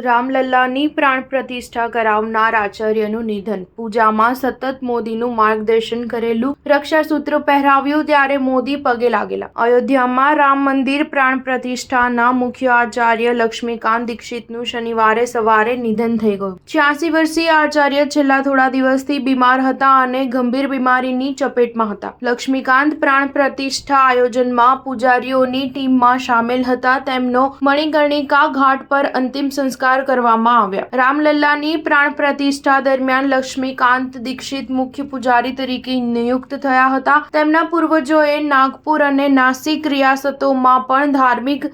રામલલ્લાની પ્રાણ પ્રતિષ્ઠા કરાવનાર આચાર્યનું નિધન. પૂજામાં સતત મોદીનું માર્ગદર્શન કરેલું રક્ષાસૂત્ર પહેરાવ્યું ત્યારે મોદી પગે લાગેલા. અયોધ્યામાં રામ મંદિર પ્રાણ પ્રતિષ્ઠાના મુખ્ય આચાર્ય લક્ષ્મીકાંત દીક્ષિતનું શનિવારે સવારે નિધન થઈ ગયું. 86 વર્ષીય આચાર્ય છેલ્લા થોડા દિવસથી બીમાર હતા અને ગંભીર બીમારીની ચપેટમાં હતા. લક્ષ્મીકાંત પ્રાણ પ્રતિષ્ઠા આયોજનમાં પૂજારીઓની ટીમમાં સામેલ હતા. તેમનો મણિકર્ણિકા ઘાટ પર અંતિમ સંસ્કાર કરવામાં આવ્યા. રામલલ્લાની પ્રાણ પ્રતિષ્ઠા દરમિયાન લક્ષ્મીકાંત દીક્ષિત મુખ્ય પૂજારી તરીકે નિયુક્ત થયા હતા. તેમના પૂર્વજોએ નાગપુર અને નાસિક રિયાસતોમાં પણ ધાર્મિક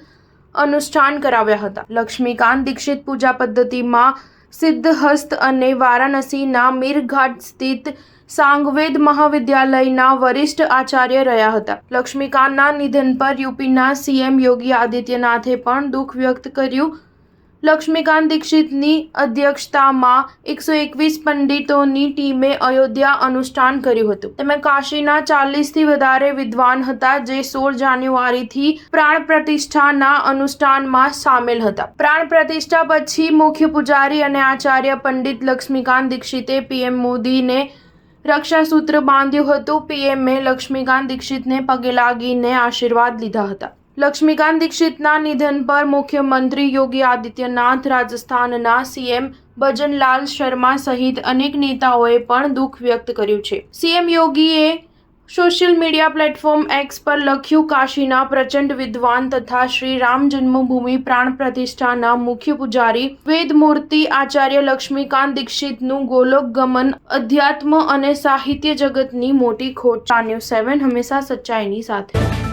અનુષ્ઠાન કરાવ્યા હતા. લક્ષ્મીકાંત દીક્ષિત પૂજા પદ્ધતિમાં સિદ્ધહસ્ત અને વારાણસીના મીરઘાટ સ્થિત સાંગવેદ મહાવિદ્યાલયના વરિષ્ઠ આચાર્ય રહ્યા હતા. લક્ષ્મીકાંતના નિધન પર યુપીના સીએમ યોગી આદિત્યનાથે પણ દુઃખ વ્યક્ત કર્યું. લક્ષ્મીકાંત દીક્ષિતની અધ્યક્ષતામાં 121 પંડિતોની ટીમે અયોધ્યા અનુષ્ઠાન કર્યું હતું. તેમાં કાશીના 40થી વધારે વિદ્વાન હતા, જે 16 જાન્યુઆરીથી પ્રાણ પ્રતિષ્ઠાના અનુષ્ઠાનમાં સામેલ હતા. પ્રાણ પ્રતિષ્ઠા પછી મુખ્ય પૂજારી અને આચાર્ય પંડિત લક્ષ્મીકાંત દીક્ષિતે પીએમ મોદીને રક્ષાસૂત્ર બાંધ્યું હતું. પીએમએ લક્ષ્મીકાંત દીક્ષિતને પગે લાગીને આશીર્વાદ લીધા હતા. લક્ષ્મીકાંત દીક્ષિતના નિધન પર મુખ્યમંત્રી યોગી આદિત્યનાથ, રાજસ્થાનના સીએમ ભજનલાલ શર્મા સહિત અનેક નેતાઓએ પણ દુઃખ વ્યક્ત કર્યું છે. સીએમ યોગીએ સોશિયલ મીડિયા પ્લેટફોર્મ એક્સ પર લખ્યું, કાશીના પ્રચંડ વિદ્વાન તથા શ્રી રામ જન્મભૂમિ પ્રાણ પ્રતિષ્ઠાના મુખ્ય પૂજારી વેદમૂર્તિ આચાર્ય લક્ષ્મીકાંત દીક્ષિતનું ગોલોક ગમન અધ્યાત્મ અને સાહિત્ય જગતની મોટી ખોટ. ન્યૂઝ 7 હંમેશા સચ્ચાઈની સાથે.